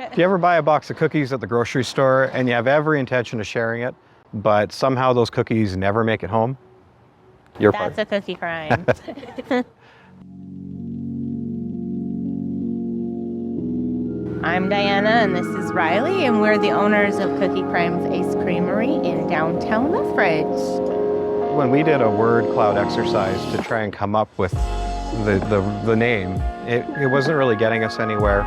If you ever buy a box of cookies at the grocery store and you have every intention of sharing it, but somehow those cookies never make it home, you're That's a cookie crime. I'm Diana and this is Riley, and we're the owners of Crimes Ice Creamery in downtown Lethbridge. When we did a word cloud exercise to try and come up with the name, it wasn't really getting us anywhere.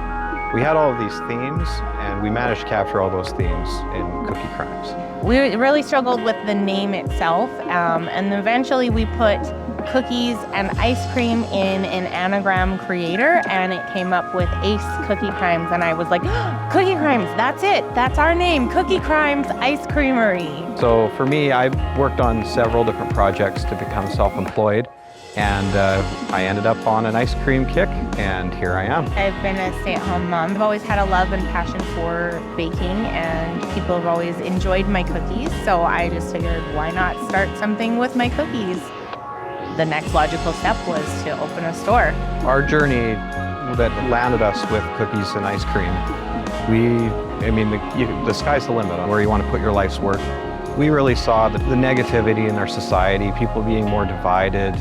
We had all of these themes and we managed to capture all those themes in Cookie Crimes. We really struggled with the name itself, and eventually we put cookies and ice cream in an anagram creator, and it came up with Ace Cookie Crimes, and I was like, Cookie Crimes, that's it, that's our name, Cookie Crimes Ice Creamery. So for me, I've worked on several different projects to become self-employed, and I ended up on an ice cream kick, and here I am. I've been a stay-at-home mom. I've always had a love and passion for baking, and people have always enjoyed my cookies, so I just figured, why not start something with my cookies? The next logical step was to open a store. Our journey that landed us with cookies and ice cream, the sky's the limit on where you want to put your life's work. We really saw the negativity in our society, people being more divided.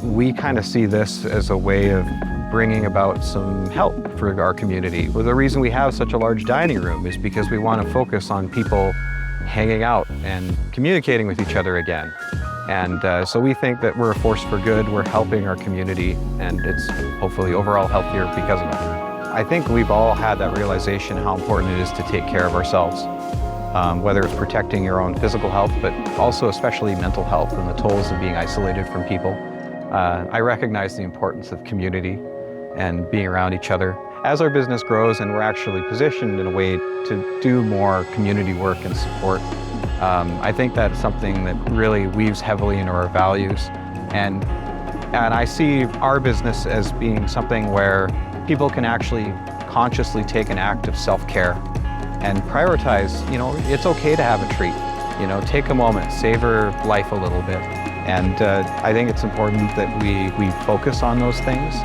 We kind of see this as a way of bringing about some help for our community. Well, the reason we have such a large dining room is because we want to focus on people hanging out and communicating with each other again. And so we think that we're a force for good, we're helping our community, and it's hopefully overall healthier because of it. I think we've all had that realization how important it is to take care of ourselves, whether it's protecting your own physical health, but also especially mental health and the tolls of being isolated from people. I recognize the importance of community and being around each other. As our business grows and we're actually positioned in a way to do more community work and support, I think that's something that really weaves heavily into our values. And I see our business as being something where people can actually consciously take an act of self-care and prioritize, it's okay to have a treat. Take a moment, savor life a little bit. And I think it's important that we focus on those things.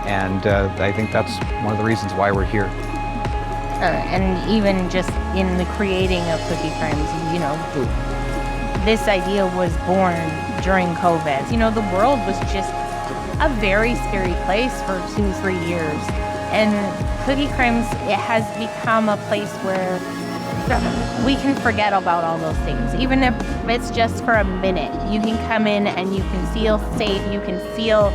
And I think that's one of the reasons why we're here. And even just in the creating of Cookie Crimes, this idea was born during COVID. The world was just a very scary place for 2-3 years. And Cookie Crimes, it has become a place where we can forget about all those things. Even if it's just for a minute, you can come in and you can feel safe, you can feel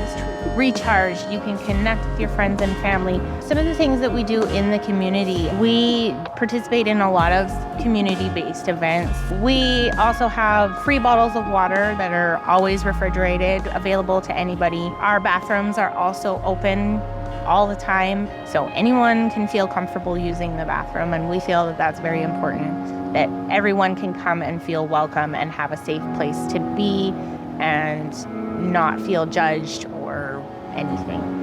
recharged, you can connect with your friends and family. Some of the things that we do in the community, we participate in a lot of community-based events. We also have free bottles of water that are always refrigerated, available to anybody. Our bathrooms are also open all the time, so anyone can feel comfortable using the bathroom, and we feel that that's very important, that everyone can come and feel welcome and have a safe place to be and not feel judged or anything.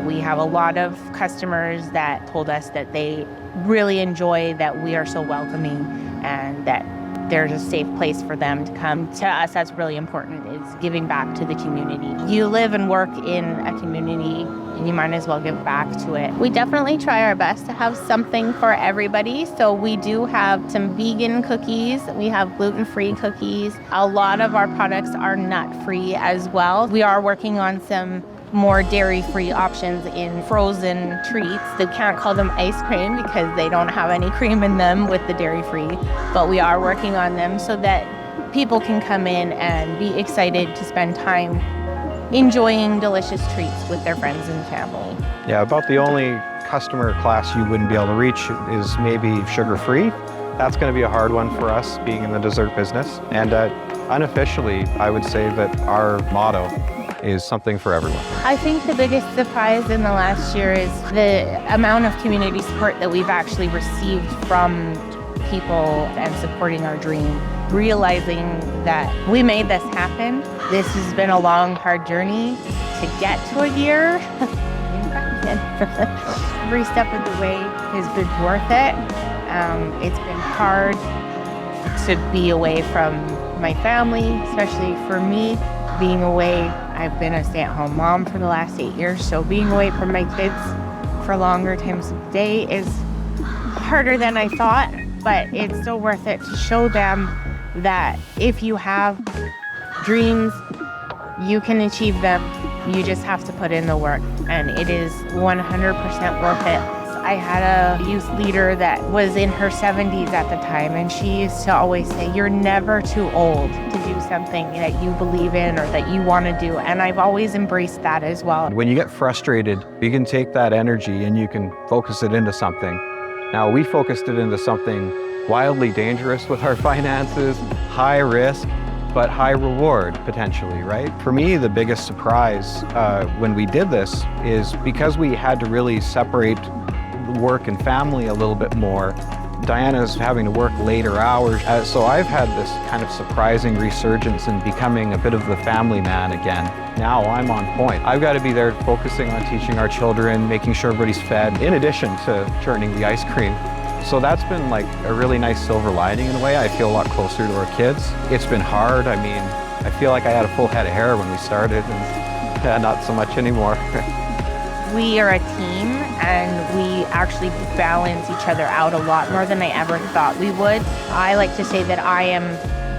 We have a lot of customers that told us that they really enjoy that we are so welcoming and that there's a safe place for them to come. To us, that's really important, is giving back to the community. You live and work in a community, and you might as well give back to it. We definitely try our best to have something for everybody. So we do have some vegan cookies. We have gluten-free cookies. A lot of our products are nut-free as well. We are working on some more dairy-free options in frozen treats. They can't call them ice cream because they don't have any cream in them with the dairy-free, but we are working on them so that people can come in and be excited to spend time enjoying delicious treats with their friends and family. Yeah, about the only customer class you wouldn't be able to reach is maybe sugar-free. That's going to be a hard one for us, being in the dessert business. And unofficially, I would say that our motto is something for everyone. I think the biggest surprise in the last year is the amount of community support that we've actually received from people and supporting our dream. Realizing that we made this happen. This has been a long, hard journey to get to a year. Every step of the way has been worth it. It's been hard to be away from my family, especially for me. Being away, I've been a stay-at-home mom for the last 8 years, so being away from my kids for longer times of the day is harder than I thought, but it's so worth it to show them that if you have dreams, you can achieve them. You just have to put in the work, and it is 100% worth it. I had a youth leader that was in her 70s at the time, and she used to always say, you're never too old to do something that you believe in or that you want to do. And I've always embraced that as well. When you get frustrated, you can take that energy and you can focus it into something. Now, we focused it into something wildly dangerous with our finances, high risk, but high reward potentially, right? For me, the biggest surprise when we did this is because we had to really separate work and family a little bit more. Diana's having to work later hours. So I've had this kind of surprising resurgence in becoming a bit of the family man again. Now I'm on point. I've got to be there focusing on teaching our children, making sure everybody's fed, in addition to churning the ice cream. So that's been like a really nice silver lining in a way. I feel a lot closer to our kids. It's been hard. I mean, I feel like I had a full head of hair when we started, and not so much anymore. We are a team, and we actually balance each other out a lot more than I ever thought we would. I like to say that I am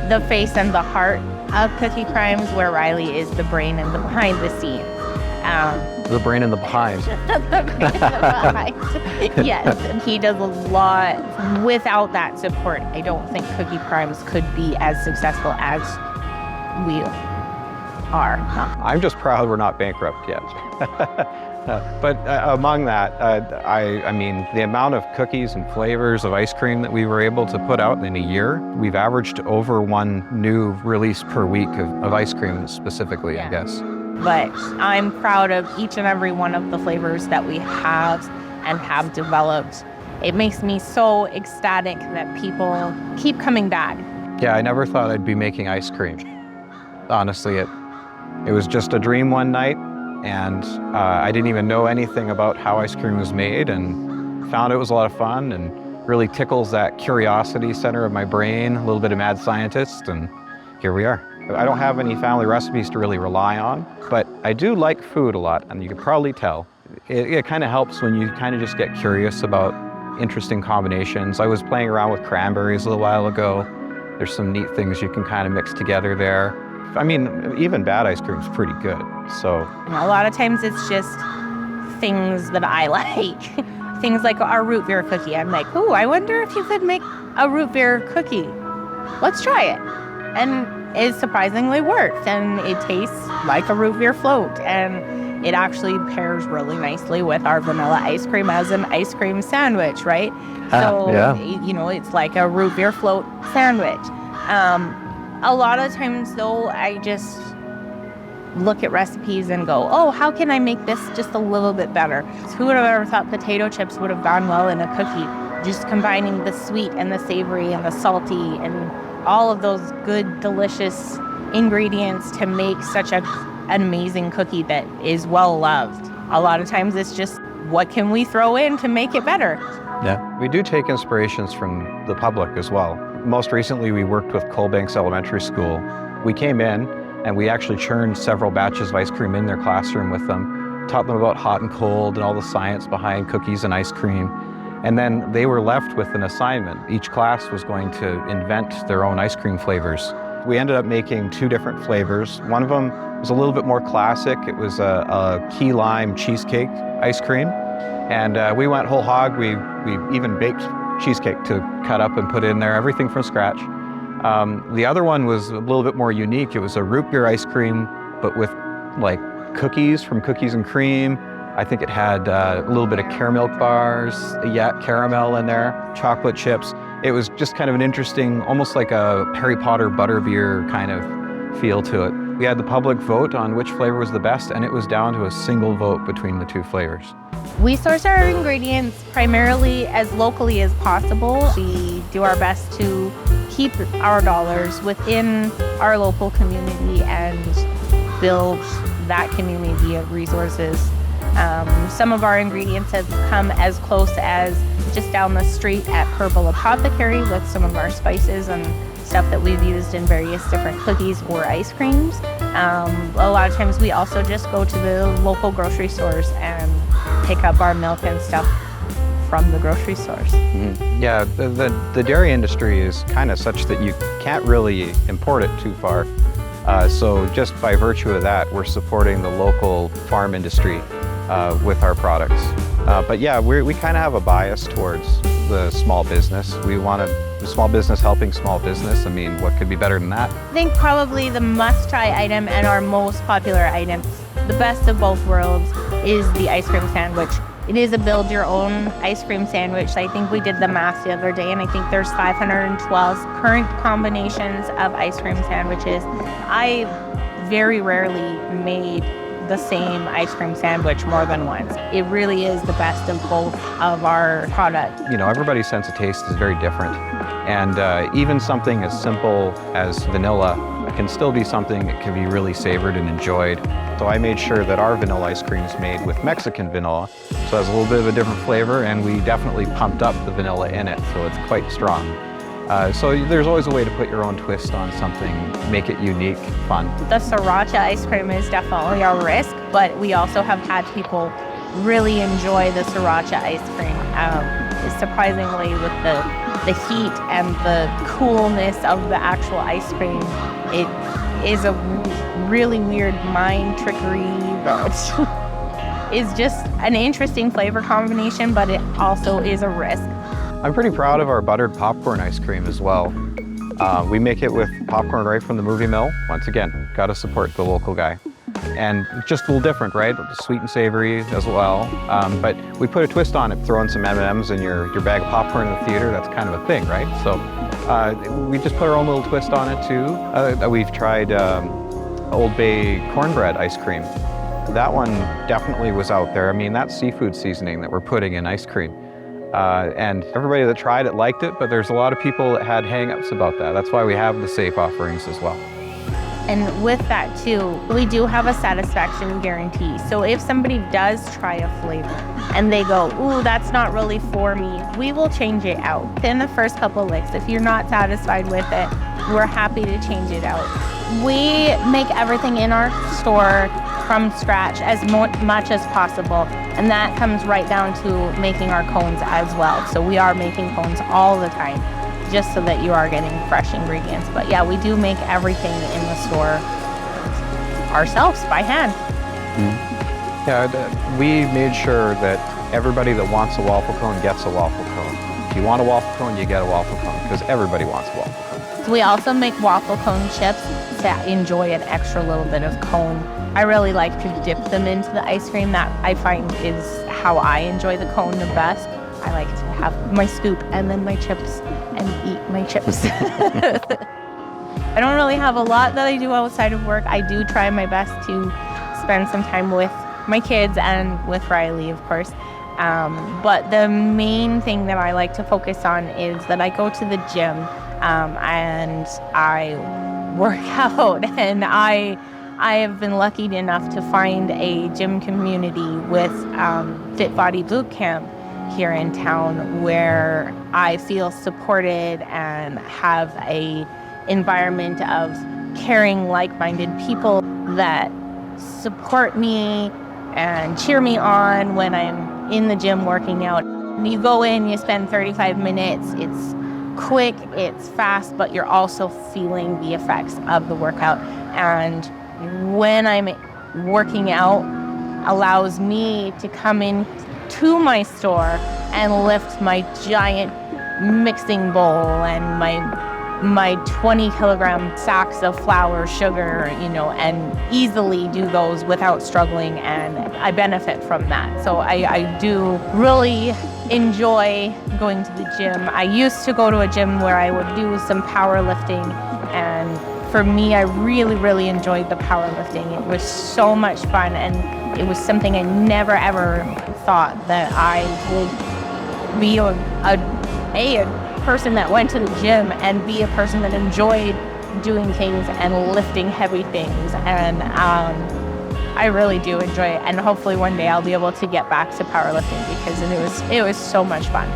the face and the heart of Cookie Crimes, where Riley is the brain and the behind the scenes. The brain and the behind. Yes, and he does a lot. Without that support, I don't think Cookie Crimes could be as successful as we are. I'm just proud we're not bankrupt yet. But among that, I mean, the amount of cookies and flavors of ice cream that we were able to put out in a year, we've averaged over one new release per week of ice cream specifically, yeah. I guess. But I'm proud of each and every one of the flavors that we have and have developed. It makes me so ecstatic that people keep coming back. Yeah, I never thought I'd be making ice cream. Honestly, it was just a dream one night. And I didn't even know anything about how ice cream was made, and found it was a lot of fun and really tickles that curiosity center of my brain, a little bit of mad scientist, and here we are. I don't have any family recipes to really rely on, but I do like food a lot, and you can probably tell. It kind of helps when you kind of just get curious about interesting combinations. I was playing around with cranberries a little while ago. There's some neat things you can kind of mix together there. I mean, even bad ice cream is pretty good, so. A lot of times it's just things that I like. Things like our root beer cookie. I'm like, ooh, I wonder if you could make a root beer cookie. Let's try it. And it surprisingly works, and it tastes like a root beer float, and it actually pairs really nicely with our vanilla ice cream as an ice cream sandwich, right? So, yeah. You know, it's like a root beer float sandwich. A lot of times, though, I just look at recipes and go, oh, how can I make this just a little bit better? Who would have ever thought potato chips would have gone well in a cookie? Just combining the sweet and the savory and the salty and all of those good, delicious ingredients to make such an amazing cookie that is well loved. A lot of times it's just, what can we throw in to make it better? Yeah, we do take inspirations from the public as well. Most recently, we worked with Colbanks Elementary School. We came in and we actually churned several batches of ice cream in their classroom with them, taught them about hot and cold and all the science behind cookies and ice cream. And then they were left with an assignment. Each class was going to invent their own ice cream flavors. We ended up making 2 different flavors. One of them was a little bit more classic. It was a key lime cheesecake ice cream. And we went whole hog. We even baked cheesecake to cut up and put in there, everything from scratch. The other one was a little bit more unique. It was a root beer ice cream, but with like cookies from Cookies and Cream. I think it had a little bit of caramel bars, caramel in there, chocolate chips. It was just kind of an interesting, almost like a Harry Potter butterbeer kind of feel to it. We had the public vote on which flavor was the best, and it was down to a single vote between the 2 flavors. We source our ingredients primarily as locally as possible. We do our best to keep our dollars within our local community and build that community of resources. Some of our ingredients have come as close as just down the street at Herbal Apothecary with some of our spices and stuff that we've used in various different cookies or ice creams. A lot of times we also just go to the local grocery stores and pick up our milk and stuff from the grocery stores. Yeah, the dairy industry is kind of such that you can't really import it too far. So just by virtue of that, we're supporting the local farm industry with our products. But yeah, we kind of have a bias towards the small business. We want a small business helping small business. I mean, what could be better than that? I think probably the must-try item and our most popular item, the best of both worlds, is the ice cream sandwich. It is a build-your-own ice cream sandwich. I think we did the math the other day, and I think there's 512 current combinations of ice cream sandwiches. I very rarely made the same ice cream sandwich more than once. It really is the best of both of our product. You know, everybody's sense of taste is very different. And even something as simple as vanilla can still be something that can be really savored and enjoyed. So I made sure that our vanilla ice cream is made with Mexican vanilla, so it has a little bit of a different flavor, and we definitely pumped up the vanilla in it, so it's quite strong. So there's always a way to put your own twist on something, make it unique, fun. The sriracha ice cream is definitely a risk, but we also have had people really enjoy the sriracha ice cream. Surprisingly, with the heat and the coolness of the actual ice cream, it is a really weird mind trickery that is just an interesting flavor combination, but it also is a risk. I'm pretty proud of our buttered popcorn ice cream as well. We make it with popcorn right from the movie mill. Once again, gotta support the local guy. And just a little different, right? Sweet and savory as well. But we put a twist on it, throwing some M&Ms in your bag of popcorn in the theater. That's kind of a thing, right? So we just put our own little twist on it too. We've tried Old Bay cornbread ice cream. That one definitely was out there. I mean, that's seafood seasoning that we're putting in ice cream. And everybody that tried it liked it, but there's a lot of people that had hang-ups about that. That's why we have the safe offerings as well. And with that too, we do have a satisfaction guarantee. So if somebody does try a flavor and they go, ooh, that's not really for me, we will change it out. Within the first couple of licks, if you're not satisfied with it, we're happy to change it out. We make everything in our store from scratch as much as possible. And that comes right down to making our cones as well. So we are making cones all the time, just so that you are getting fresh ingredients. But yeah, we do make everything in the store ourselves by hand. Yeah, we made sure that everybody that wants a waffle cone gets a waffle cone. If you want a waffle cone, you get a waffle cone, because everybody wants a waffle cone. So we also make waffle cone chips to enjoy an extra little bit of cone. I really like to dip them into the ice cream. That I find is how I enjoy the cone the best. I like to have my scoop and then my chips and eat my chips. I don't really have a lot that I do outside of work. I do try my best to spend some time with my kids and with Riley, of course. But the main thing that I like to focus on is that I go to the gym and I work out, and I have been lucky enough to find a gym community with Fit Body Boot Camp here in town, where I feel supported and have a environment of caring, like-minded people that support me and cheer me on when I'm in the gym working out. You go in, you spend 35 minutes, it's quick, it's fast, but you're also feeling the effects of the workout. And when I'm working out, allows me to come in to my store and lift my giant mixing bowl and my 20 kilogram sacks of flour, sugar, and easily do those without struggling, and I benefit from that. So I do really enjoy going to the gym. I used to go to a gym where I would do some powerlifting, and for me, I really, really enjoyed the powerlifting. It was so much fun, and it was something I never ever thought that I would be a person that went to the gym and be a person that enjoyed doing things and lifting heavy things. And I really do enjoy it, and hopefully one day I'll be able to get back to powerlifting, because it was so much fun.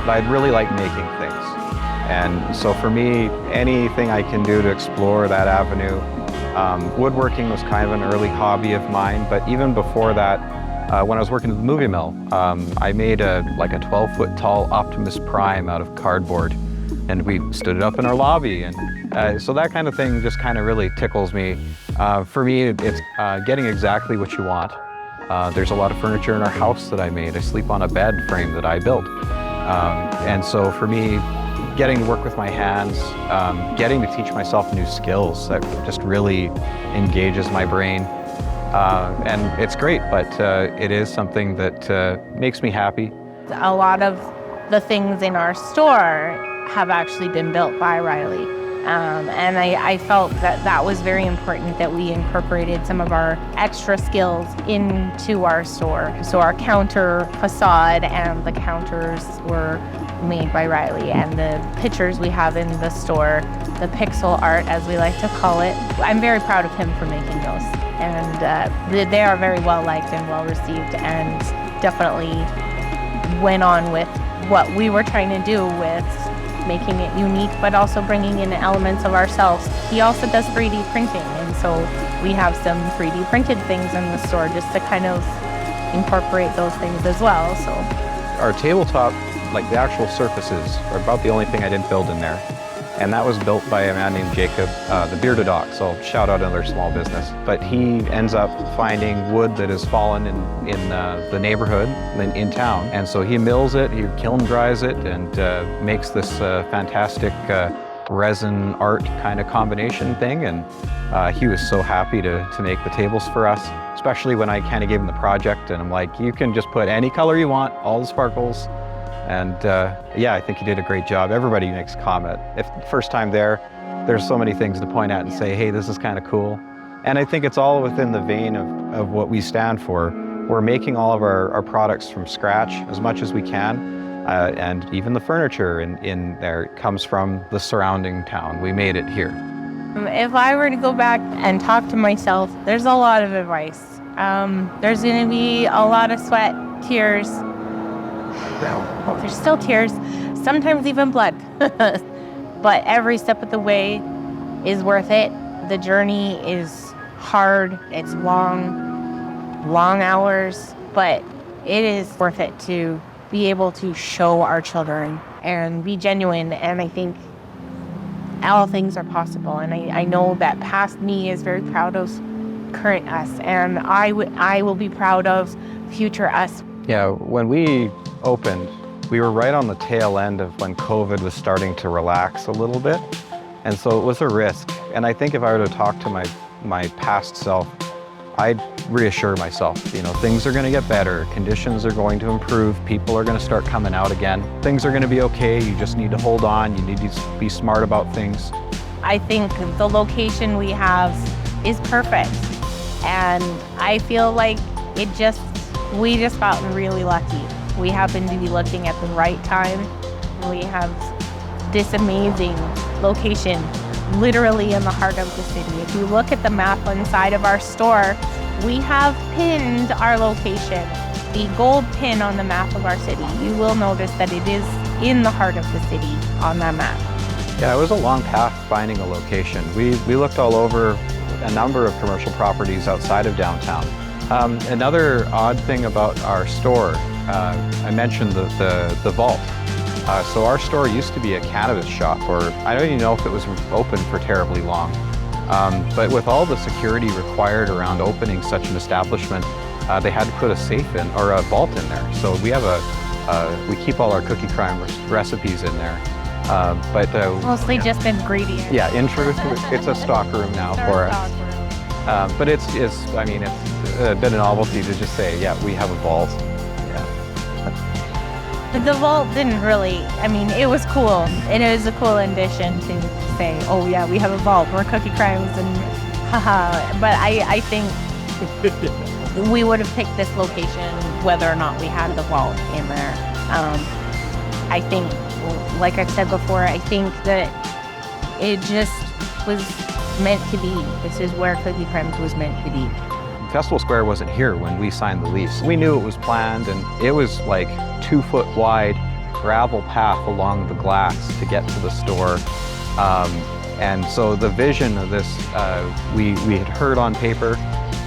I really like making things. And so for me, anything I can do to explore that avenue. Woodworking was kind of an early hobby of mine, but even before that, When I was working at the movie mill, I made like a 12-foot tall Optimus Prime out of cardboard, and we stood it up in our lobby. And so that kind of thing just kind of really tickles me. For me, it's getting exactly what you want. There's a lot of furniture in our house that I made. I sleep on a bed frame that I built. And so for me, getting to work with my hands, getting to teach myself new skills, that just really engages my brain. And it's great, but it is something that makes me happy. A lot of the things in our store have actually been built by Riley. And I felt that that was very important, that we incorporated some of our extra skills into our store. So our counter facade and the counters were made by Riley, and the pictures we have in the store, the pixel art as we like to call it, I'm very proud of him for making those. And they are very well liked and well received, and definitely went on with what we were trying to do with making it unique, but also bringing in elements of ourselves. He also does 3D printing, and so we have some 3D printed things in the store just to kind of incorporate those things as well. So our tabletop, like the actual surfaces, are about the only thing I didn't build in there. And that was built by a man named Jacob, the Bearded Ox. So shout out another small business. But he ends up finding wood that has fallen in the neighborhood, in town. And so he mills it, he kiln dries it, and makes this fantastic resin art kind of combination thing. And he was so happy to make the tables for us, especially when I kind of gave him the project. And I'm like, you can just put any color you want, all the sparkles. And yeah, I think he did a great job. Everybody makes a comment. If first time there's so many things to point at and say, hey, this is kind of cool. And I think it's all within the vein of what we stand for. We're making all of our products from scratch as much as we can. And even the furniture in there comes from the surrounding town. We made it here. if I were to go back and talk to myself, there's a lot of advice. There's going to be a lot of sweat, tears. Well, there's still tears, sometimes even blood. But every step of the way is worth it. The journey is hard, it's long hours, but it is worth it to be able to show our children and be genuine. And I think all things are possible. And I know that past me is very proud of current us, and I will be proud of future us. Yeah, when we opened, we were right on the tail end of when COVID was starting to relax a little bit. And so it was a risk. And I think if I were to talk to my past self, I'd reassure myself, things are going to get better, conditions are going to improve, people are going to start coming out again. Things are going to be okay, you just need to hold on, you need to be smart about things. I think the location we have is perfect. And I feel like we just got really lucky. We happen to be looking at the right time. We have this amazing location literally in the heart of the city. If you look at the map inside of our store, we have pinned our location, the gold pin on the map of our city. You will notice that it is in the heart of the city on that map. Yeah, it was a long path finding a location. We looked all over a number of commercial properties outside of downtown. Another odd thing about our store, I mentioned the vault. So our store used to be a cannabis shop, or I don't even know if it was open for terribly long. But with all the security required around opening such an establishment, they had to put a safe in, or a vault in there. So we have we keep all our cookie crime recipes in there. Mostly just ingredients. Yeah, in truth, it's a stock room now for us. But it's a bit of novelty to just say, yeah, we have a vault. The vault didn't really, it was cool. And it was a cool addition to say, oh yeah, we have a vault, we're Cookie Crimes, and haha. But I think we would have picked this location whether or not we had the vault in there. I think, like I've said before, I think that it just was meant to be. This is where Cookie Crimes was meant to be. Festival Square wasn't here when we signed the lease. We knew it was planned, and it was like 2-foot wide gravel path along the glass to get to the store. And so the vision of this, we had heard on paper,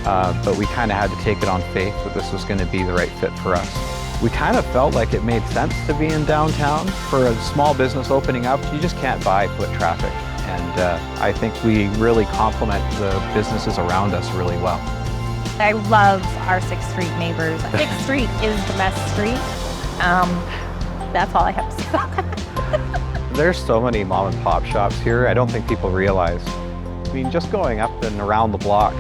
but we kind of had to take it on faith that this was going to be the right fit for us. We kind of felt like it made sense to be in downtown. For a small business opening up, you just can't buy foot traffic. And I think we really complement the businesses around us really well. I love our 6th Street neighbors. 6th Street is the best street. That's all I have to say about that. There's so many mom and pop shops here, I don't think people realize. I mean, just going up and around the block,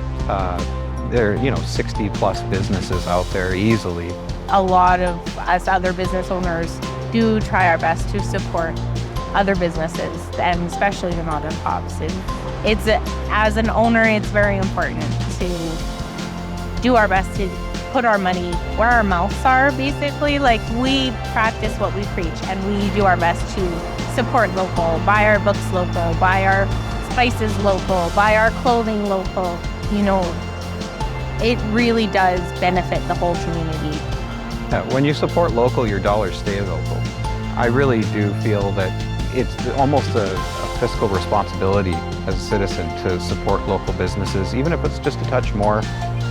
there are, 60 plus businesses out there easily. A lot of us other business owners do try our best to support other businesses, and especially the mom and pops. And it's, as an owner, it's very important to do our best to put our money where our mouths are, basically. Like, we practice what we preach, and we do our best to support local, buy our books local, buy our spices local, buy our clothing local. It really does benefit the whole community. When you support local, your dollars stay local. I really do feel that it's almost a fiscal responsibility as a citizen to support local businesses, even if it's just a touch more.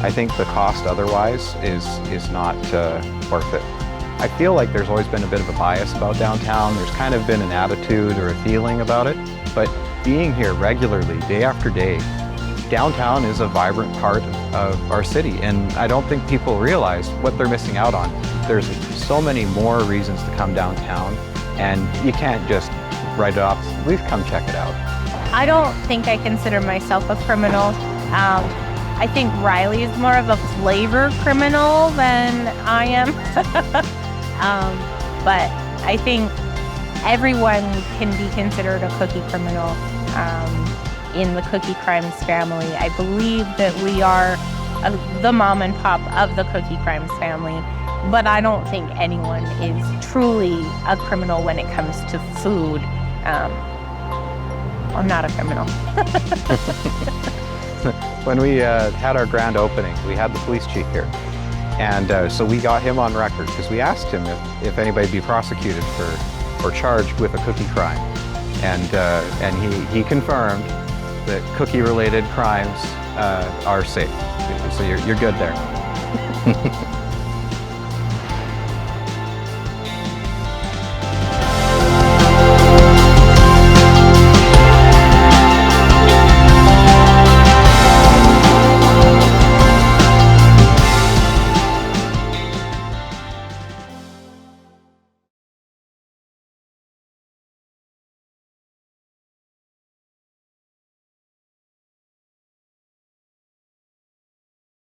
I think the cost otherwise is not worth it. I feel like there's always been a bit of a bias about downtown. There's kind of been an attitude or a feeling about it, but being here regularly, day after day, downtown is a vibrant part of our city, and I don't think people realize what they're missing out on. There's so many more reasons to come downtown, and you can't just write it off. Please come check it out. I don't think I consider myself a criminal. I think Riley is more of a flavor criminal than I am. But I think everyone can be considered a cookie criminal in the Cookie Crimes family. I believe that we are the mom and pop of the Cookie Crimes family, but I don't think anyone is truly a criminal when it comes to food. I'm not a criminal. When we had our grand opening, we had the police chief here. And so we got him on record because we asked him if anybody be prosecuted or charged with a cookie crime. And he confirmed that cookie-related crimes are safe. So you're good there.